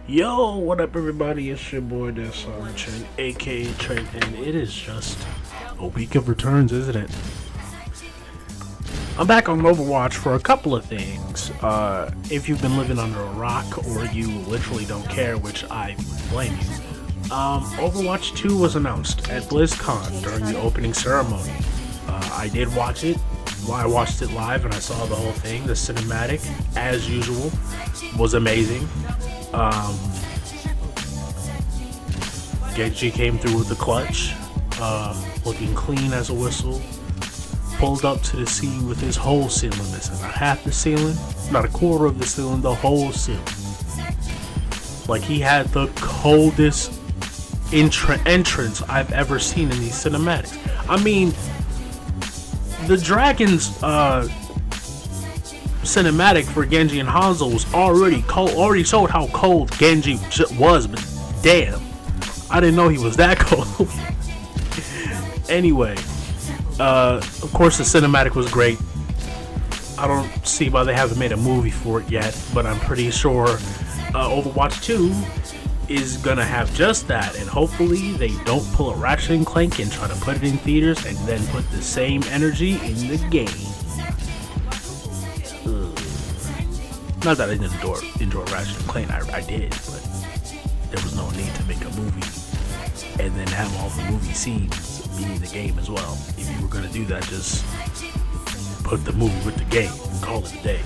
Yo, what up, everybody? It's your boy, Trent, aka Trent, and it is just a week of returns, isn't it? I'm back on Overwatch for a couple of things. If you've been living under a rock or you literally don't care, which I blame you, Overwatch 2 was announced at BlizzCon during the opening ceremony. I did watch it. I watched it live and I saw the whole thing. The cinematic, as usual, was amazing. Genji came through with the clutch, looking clean as a whistle. Pulled up to the scene with his whole ceiling missing. Not half the ceiling, not a quarter of the ceiling, the whole ceiling. Like he had the coldest entrance I've ever seen in these cinematics. I mean, the Dragon's cinematic for Genji and Hanzo was already cold. Already showed how cold Genji was, but damn, I didn't know he was that cold. Anyway, of course the cinematic was great. I don't see why they haven't made a movie for it yet, but I'm pretty sure Overwatch 2 is gonna have just that, and hopefully they don't pull a Ratchet and Clank and try to put it in theaters and then put the same energy in the game. Not that I didn't enjoy Ratchet and Clank, I did, but there was no need to make a movie and then have all the movie scenes be in the game as well. If you were gonna do that, just put the movie with the game and call it a day.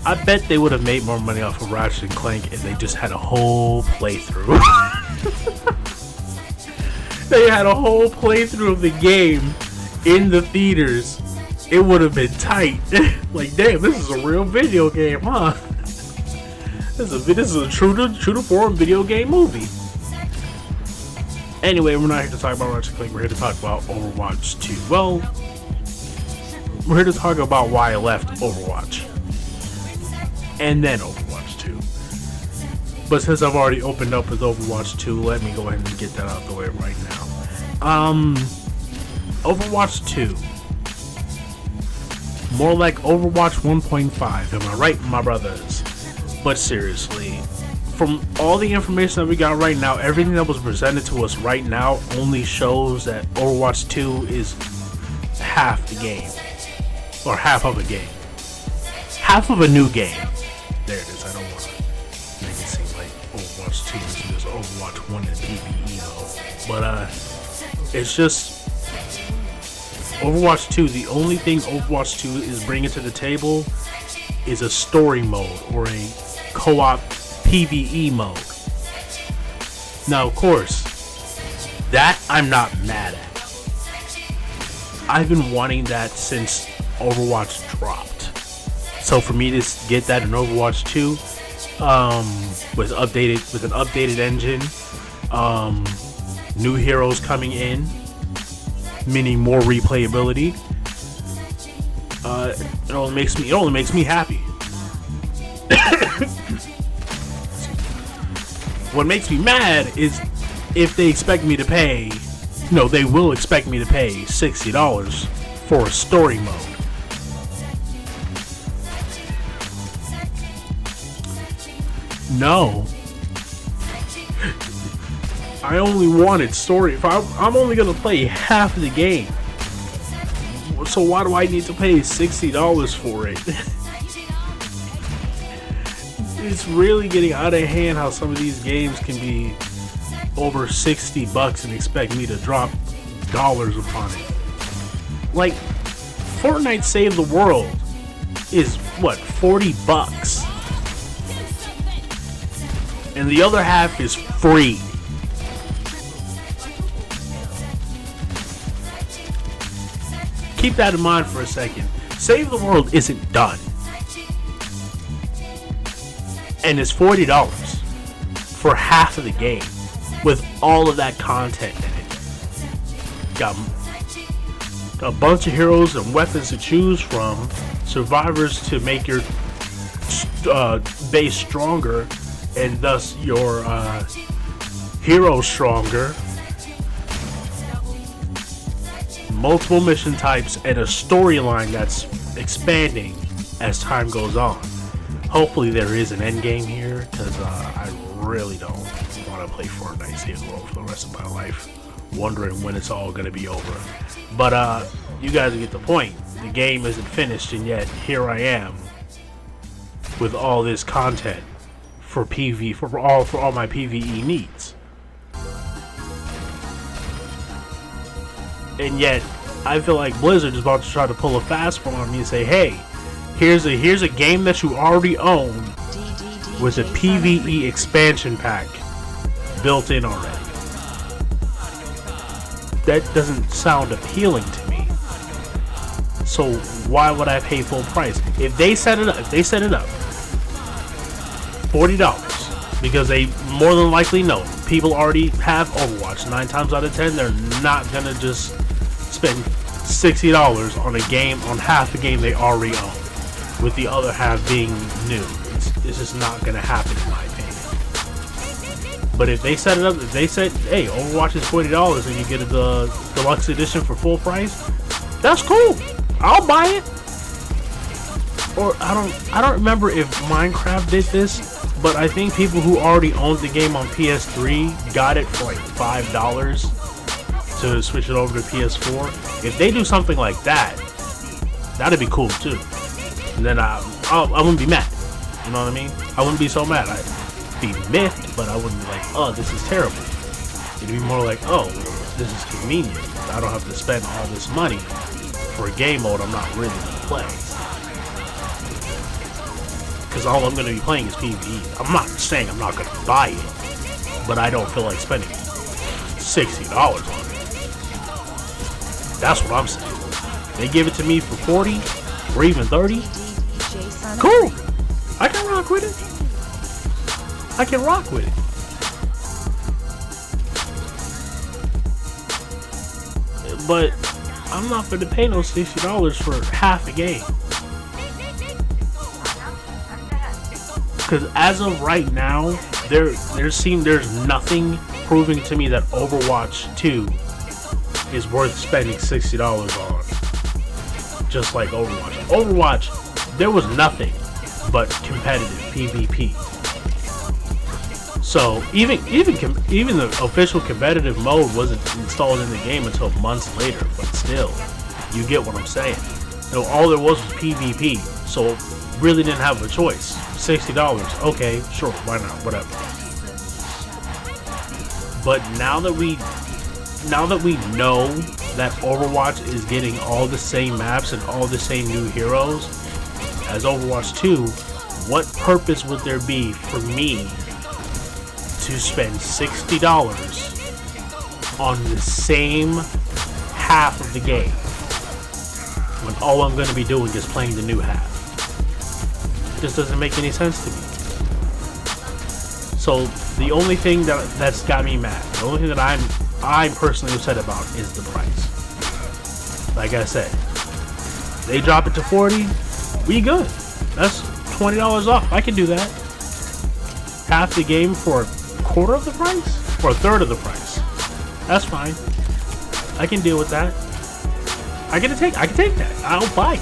I bet they would have made more money off of Ratchet and Clank if they just had a whole playthrough. They had a whole playthrough of the game in the theaters. It would have been tight. Like, damn, this is a real video game, huh? This is a true to form video game movie. Anyway, we're not here to talk about Ratchet and Clank. We're here to talk about Overwatch 2. Well, we're here to talk about why I left Overwatch. And then Overwatch 2. But since I've already opened up with Overwatch 2, let me go ahead and get that out of the way right now. Overwatch 2. More like Overwatch 1.5. Am I right, my brothers? But seriously, from all the information that we got right now, everything that was presented to us right now only shows that Overwatch 2 is half the game. Or half of a game. Half of a new game. There it is. I don't want to make it seem like Overwatch 2 is just Overwatch 1 and PvE though. But it's just Overwatch 2. The only thing Overwatch 2 is bringing to the table is a story mode or a co-op PvE mode. Now, of course, that I'm not mad at. I've been wanting that since Overwatch dropped. So for me to get that in Overwatch 2, with an updated engine, new heroes coming in, meaning more replayability, it only makes me happy. What makes me mad is if they expect me to pay, they will expect me to pay $60 for a story mode. No. I only wanted story. If I'm only gonna play half of the game, so why do I need to pay $60 for it? It's really getting out of hand how some of these games can be over $60 and expect me to drop dollars upon it. Like, Fortnite Save the World is what, $40? And the other half is free. Keep that in mind for a second. Save the World isn't done. And it's $40 for half of the game with all of that content in it. Got a bunch of heroes and weapons to choose from, survivors to make your base stronger and thus your hero stronger, multiple mission types, and a storyline that's expanding as time goes on. Hopefully there is an end game here, because I really don't want to play Fortnite Save the World for the rest of my life, wondering when it's all going to be over. But you guys get the point. The game isn't finished, and yet here I am with all this content for for all my PvE needs. And yet I feel like Blizzard is about to try to pull a fast one on me and say, hey, here's a game that you already own with a PvE expansion pack built in already. That doesn't sound appealing to me. So why would I pay full price? If they set it up $40, because they more than likely know people already have Overwatch. 9 times out of 10, they're not gonna just spend $60 on a game, on half a game they already own, with the other half being new. It's just not gonna happen, in my opinion. But if they set it up, if they said, hey, Overwatch is $40 and you get the deluxe edition for full price, that's cool. I'll buy it. Or I don't remember if Minecraft did this, but I think people who already owned the game on PS3 got it for like $5 to switch it over to PS4. If they do something like that, that'd be cool too. And then I wouldn't be mad. You know what I mean? I wouldn't be so mad. I'd be miffed, but I wouldn't be like, oh, this is terrible. It'd be more like, oh, this is convenient. I don't have to spend all this money for a game mode I'm not really gonna play. Because all I'm gonna be playing is PvE. I'm not saying I'm not gonna buy it, but I don't feel like spending $60 on it. That's what I'm saying. They give it to me for 40 or even 30. Cool. I can rock with it. I can rock with it. But I'm not going to pay no $60 for half a game. Because as of right now, there's nothing proving to me that Overwatch 2 is worth spending $60 on. Just like Overwatch. Overwatch, there was nothing but competitive PvP. So even the official competitive mode wasn't installed in the game until months later, but still, you get what I'm saying. No, all there was PvP, so really didn't have a choice. $60, okay, sure, why not, whatever. But now that we know that Overwatch is getting all the same maps and all the same new heroes as Overwatch 2, what purpose would there be for me to spend $60 on the same half of the game when all I'm going to be doing is playing the new half? It just doesn't make any sense to me. So the only thing that's got me mad, the only thing that I'm personally upset about is the price. Like I said, they drop it to 40, we good. That's $20 off. I can do that. Half the game for a quarter of the price? Or a third of the price. That's fine. I can deal with that. I can take that. I'll buy it.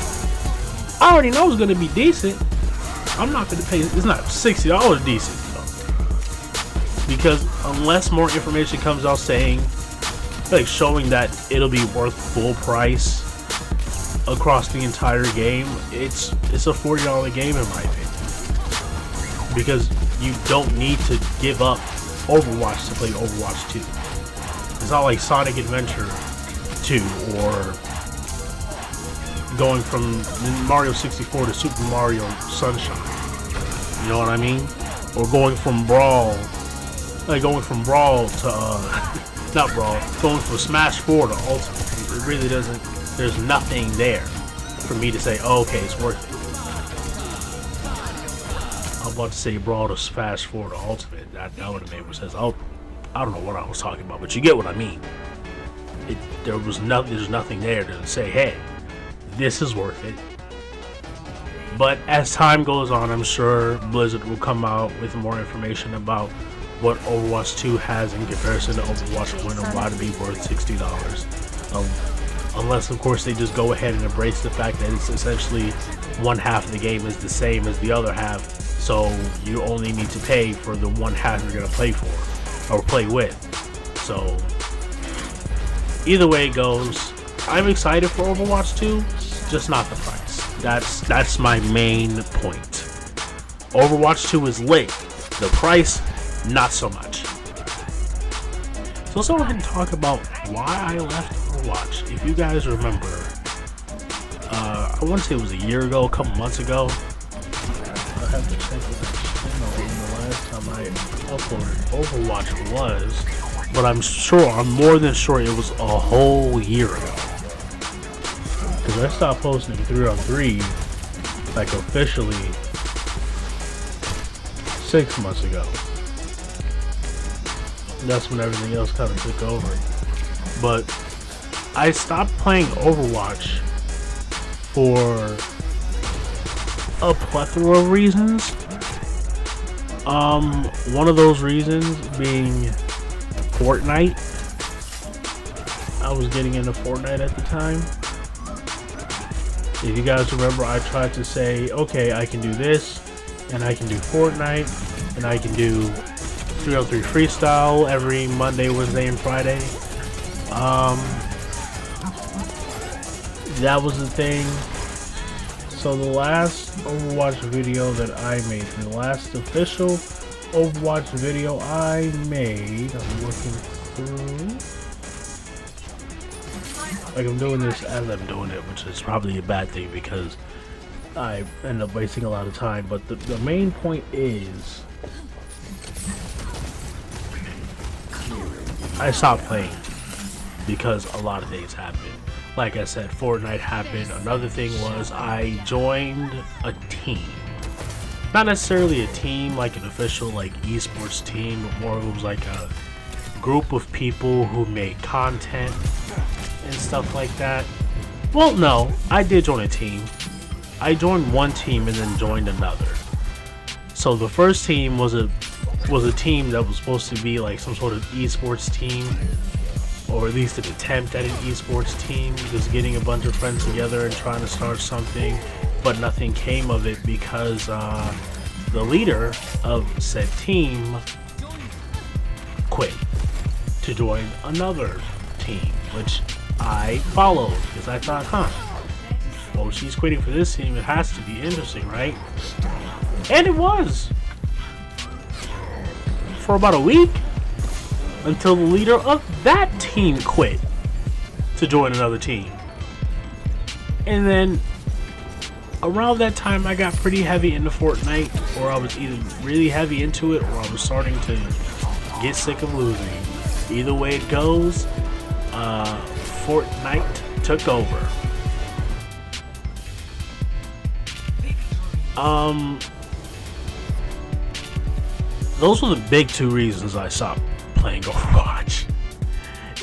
I already know it's gonna be decent. I'm not gonna pay, it's not $60 decent though. Because unless more information comes out saying, like showing that it'll be worth full price across the entire game, it's a $40 game in my opinion. Because you don't need to give up Overwatch to play Overwatch 2. It's not like Sonic Adventure 2 or going from Mario 64 to Super Mario Sunshine. You know what I mean? Or going from Brawl to not Brawl, going from Smash 4 to Ultimate. It really doesn't, there's nothing there for me to say, oh, okay, it's worth it. I'm about to say Brawl to Smash 4 to Ultimate. That would have made more sense. I don't know what I was talking about, but you get what I mean. There's nothing there to say, hey, this is worth it. But as time goes on, I'm sure Blizzard will come out with more information about what Overwatch 2 has in comparison to Overwatch 1 and why to be worth $60. unless of course they just go ahead and embrace the fact that it's essentially one half of the game is the same as the other half, so you only need to pay for the one half you're going to play for or play with. So either way it goes, I'm excited for Overwatch 2, just not the price. That's my main point. Overwatch 2 is lit, the price not so much. So let's go ahead and talk about why I left Overwatch. If you guys remember, I want to say it was a year ago, a couple months ago. I have to check the last time I uploaded Overwatch was, but I'm more than sure it was a whole year ago. Because I stopped posting 3-on-3 like officially 6 months ago. That's when everything else kind of took over. But I stopped playing Overwatch for a plethora of reasons. One of those reasons being Fortnite. I was getting into Fortnite at the time. If you guys remember, I tried to say, okay, I can do this, and I can do Fortnite, and I can do 3-on-3 freestyle every Monday, Wednesday, and Friday. That was the thing. So the last Overwatch video that I made, the last official Overwatch video I made, I'm looking through. Like, I'm doing this as I'm doing it, which is probably a bad thing because I end up wasting a lot of time. But the main point is, I stopped playing because a lot of things happened. Like I said, Fortnite happened. Another thing was I joined a team. Not necessarily a team like an official like esports team, but more it was like a group of people who made content and stuff like that. Well, no, I did join a team. I joined one team and then joined another. So the first team was a team that was supposed to be like some sort of esports team, or at least an attempt at an esports team, just getting a bunch of friends together and trying to start something, but nothing came of it because the leader of said team quit to join another team, which I followed because I thought, well, she's quitting for this team, it has to be interesting, right? And it was for about a week, until the leader of that team quit to join another team. And then around that time I got pretty heavy into Fortnite, or I was either really heavy into it or I was starting to get sick of losing. Either way it goes, Fortnite took over. Those were the big two reasons I stopped playing Overwatch.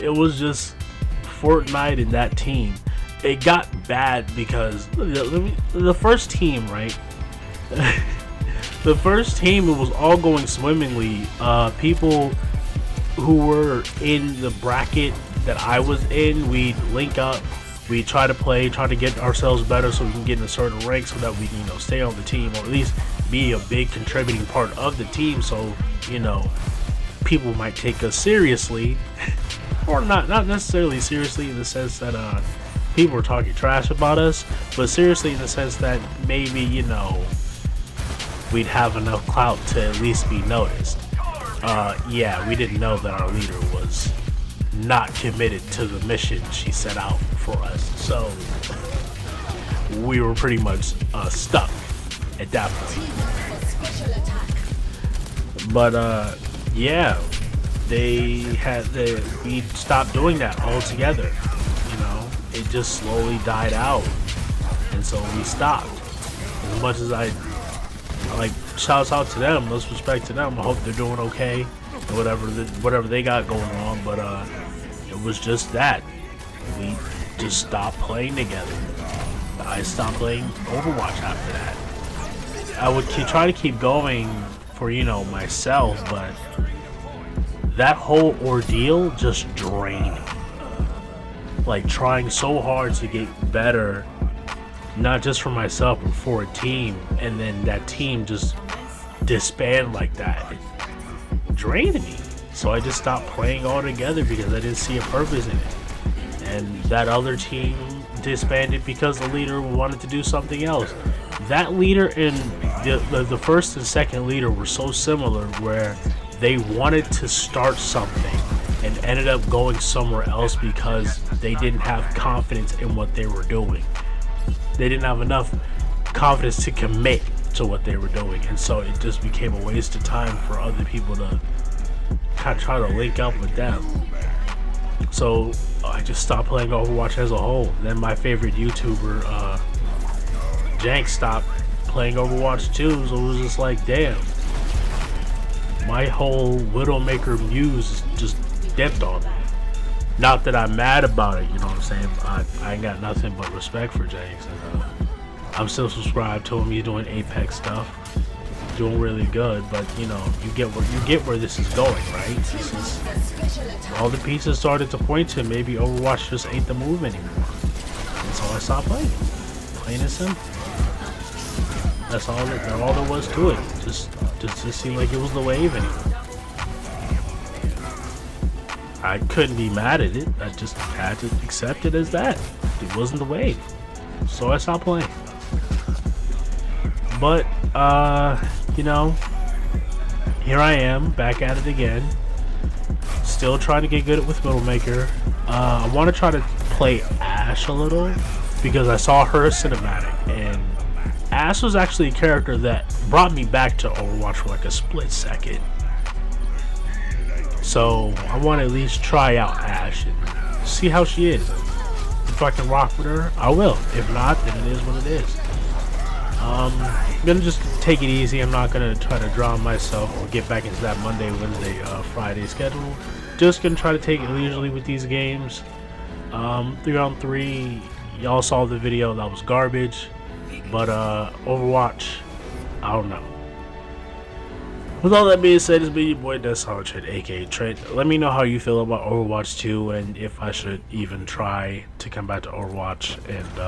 It was just Fortnite and that team. It got bad because the first team, right? The first team, it was all going swimmingly. People who were in the bracket that I was in, we'd link up, we'd try to play, try to get ourselves better so we can get in a certain rank so that we can, stay on the team, or at least be a big contributing part of the team, so, people might take us seriously, or not necessarily seriously in the sense that people were talking trash about us, but seriously in the sense that maybe we'd have enough clout to at least be noticed. Yeah, we didn't know that our leader was not committed to the mission she set out for us, so we were pretty much stuck at that point. But yeah, we stopped doing that altogether. It just slowly died out, and so we stopped. As much as I shouts out to them, let's respect to them. I hope they're doing okay, and whatever they got going on. But it was just that we just stopped playing together. I stopped playing Overwatch after that. I would try to keep going for myself, but that whole ordeal just drained me. like trying so hard to get better, not just for myself but for a team, and then that team just disband like that. It drained me. So I just stopped playing altogether because I didn't see a purpose in it. And that other team disbanded because the leader wanted to do something else. That leader and the first and second leader were so similar, where they wanted to start something and ended up going somewhere else because they didn't have confidence in what they were doing. They didn't have enough confidence to commit to what they were doing, and so it just became a waste of time for other people to kind of try to link up with them. So I just stopped playing Overwatch as a whole. Then my favorite YouTuber, Jank, stopped playing Overwatch too, so it was just like, damn, my whole Widowmaker muse just dipped on me. Not that I'm mad about it, you know what I'm saying? I ain't got nothing but respect for Jank, and I'm still subscribed to him. He's doing Apex stuff, doing really good, but you know, you get where this is going, right? This is, all the pieces started to point to maybe Overwatch just ain't the move anymore, and so I stopped playing it. Plain and simple. That's all there was to it. Just seemed like it was the wave anymore. I couldn't be mad at it. I just had to accept it as that. It wasn't the wave, so I stopped playing. But you know, here I am back at it again, still trying to get good with Widowmaker. I want to try to play Ashe a little because I saw her cinematic, and Ashe was actually a character that brought me back to Overwatch for like a split second. So I want to at least try out Ashe and see how she is. If I can rock with her, I will. If not, then it is what it is. I'm gonna just take it easy. I'm not gonna try to drown myself or get back into that Monday, Wednesday, Friday schedule. Just gonna try to take it leisurely with these games. 3-on-3, y'all saw the video, that was garbage. But Overwatch, I don't know. With all that being said, it's been your boy DeSolid, aka Trent. Let me know how you feel about Overwatch 2 and if I should even try to come back to Overwatch. And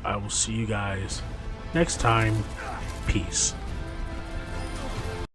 I will see you guys next time. Peace.